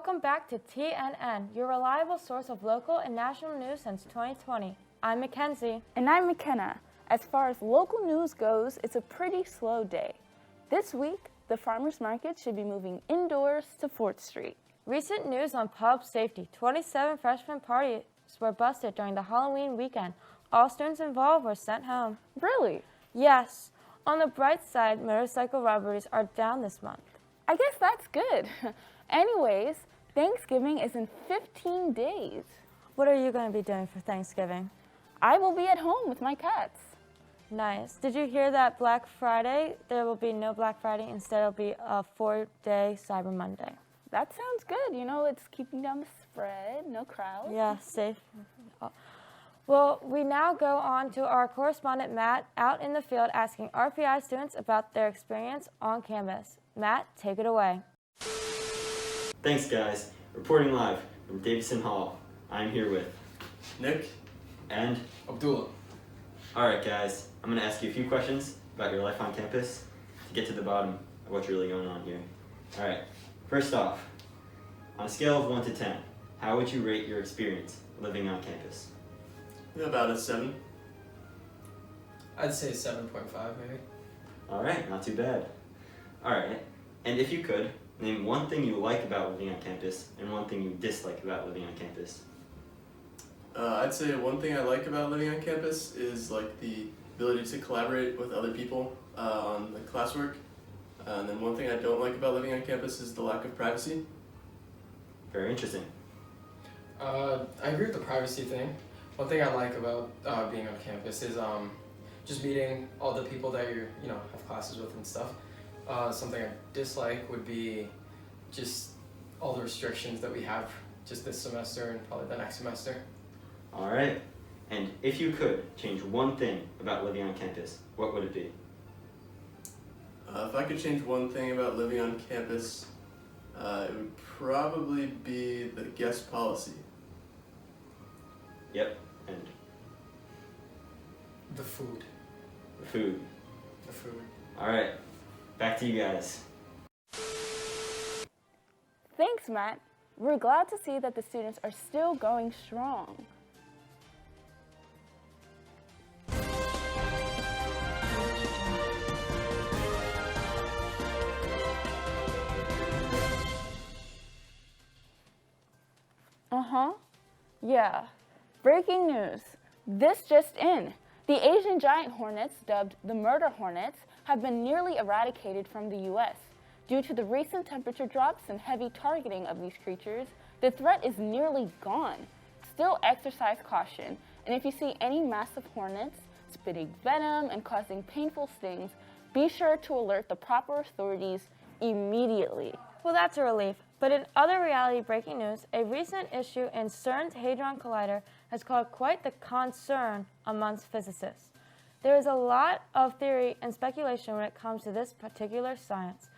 Welcome back to TNN, your reliable source of local and national news since 2020. I'm Mackenzie. And I'm McKenna. As far as local news goes, it's a pretty slow day. This week, the farmers market should be moving indoors to 4th Street. Recent news on pub safety. 27 freshman parties were busted during the Halloween weekend. All students involved were sent home. Really? Yes. On the bright side, motorcycle robberies are down this month. I guess that's good. Anyways, Thanksgiving is in 15 days. What are you going to be doing for Thanksgiving? I will be at home with my cats. Nice. Did you hear that Black Friday, there will be no Black Friday, instead it'll be a 4-day Cyber Monday? That sounds good. You know, it's keeping down the spread, no crowds. Yeah, safe. Well, we now go on to our correspondent, Matt, out in the field asking RPI students about their experience on campus. Matt, take it away. Thanks, guys. Reporting live from Davidson Hall. I'm here with Nick and Abdullah. Alright, guys. I'm going to ask you a few questions about your life on campus to get to the bottom of what's really going on here. Alright, first off, on a scale of 1 to 10, how would you rate your experience living on campus? About a 7. I'd say 7.5 maybe. Alright, not too bad. Alright, and if you could, name one thing you like about living on campus and one thing you dislike about living on campus. I'd say one thing I like about living on campus is like the ability to collaborate with other people on the classwork. And then one thing I don't like about living on campus is the lack of privacy. Very interesting. I agree with the privacy thing. One thing I like about being on campus is just meeting all the people that you have classes with and stuff. Something I dislike would be just all the restrictions that we have just this semester and probably the next semester. Alright, and if you could change one thing about living on campus, what would it be? If I could change one thing about living on campus, it would probably be the guest policy. Yep, and The food. the food. The food. Alright, back to you guys. Thanks, Matt. We're glad to see that the students are still going strong. Yeah. Breaking news. This just in. The Asian giant hornets, dubbed the murder hornets, have been nearly eradicated from the U.S. Due to the recent temperature drops and heavy targeting of these creatures, the threat is nearly gone. Still exercise caution, and if you see any massive hornets spitting venom and causing painful stings, be sure to alert the proper authorities immediately. Well, that's a relief. But in other reality breaking news, a recent issue in CERN's Hadron Collider has caused quite the concern amongst physicists. There is a lot of theory and speculation when it comes to this particular science.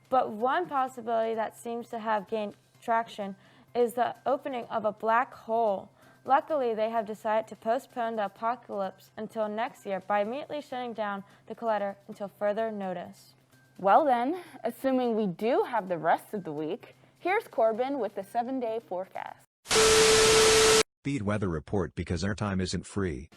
But one possibility that seems to have gained traction is the opening of a black hole. Luckily, they have decided to postpone the apocalypse until next year by immediately shutting down the collider until further notice. Well then, assuming we do have the rest of the week, here's Corbin with the 7-day forecast. Speed weather report because airtime isn't free.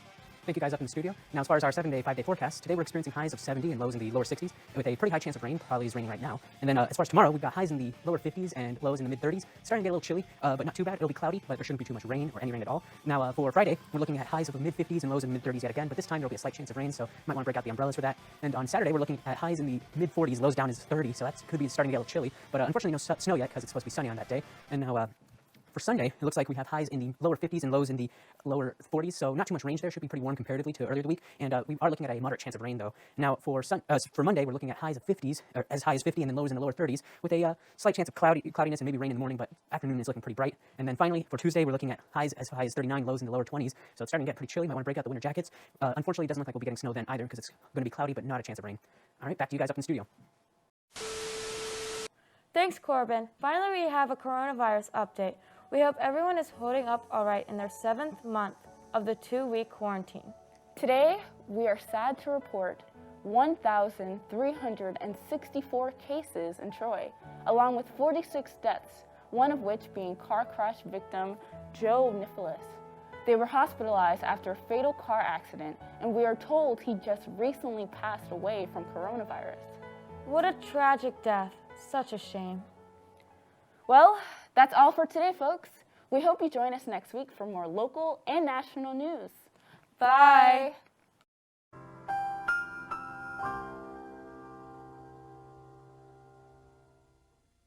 Thank you guys up in the studio. Now, as far as our 7-day, 5-day forecast, today we're experiencing highs of 70 and lows in the lower 60s, with a pretty high chance of rain. Probably is raining right now. And then as far as tomorrow, we've got highs in the lower 50s and lows in the mid 30s. Starting to get a little chilly, but not too bad. It'll be cloudy, but there shouldn't be too much rain or any rain at all. Now, for Friday, we're looking at highs of the mid 50s and lows in the mid 30s yet again, but this time there'll be a slight chance of rain, so you might want to break out the umbrellas for that. And on Saturday, we're looking at highs in the mid 40s, lows down is 30, so that could be starting to get a little chilly. But unfortunately, no snow yet because it's supposed to be sunny on that day. And now, for Sunday, it looks like we have highs in the lower 50s and lows in the lower 40s, so not too much range there. Should be pretty warm comparatively to earlier in the week, and we are looking at a moderate chance of rain, though. Now, for Monday, we're looking at highs of 50s, or as high as 50, and then lows in the lower 30s, with a slight chance of cloudiness and maybe rain in the morning, but afternoon is looking pretty bright. And then finally, for Tuesday, we're looking at highs as high as 39, lows in the lower 20s, so it's starting to get pretty chilly. Might want to break out the winter jackets. Unfortunately, it doesn't look like we'll be getting snow then either, because it's going to be cloudy, but not a chance of rain. All right, back to you guys up in the studio. Thanks, Corbin. Finally, we have a coronavirus update. We hope everyone is holding up all right in their 7th month of the 2-week quarantine. Today, we are sad to report 1,364 cases in Troy, along with 46 deaths, one of which being car crash victim Joe Nicholas. They were hospitalized after a fatal car accident, and we are told he just recently passed away from coronavirus. What a tragic death. Such a shame. Well, that's all for today, folks. We hope you join us next week for more local and national news. Bye.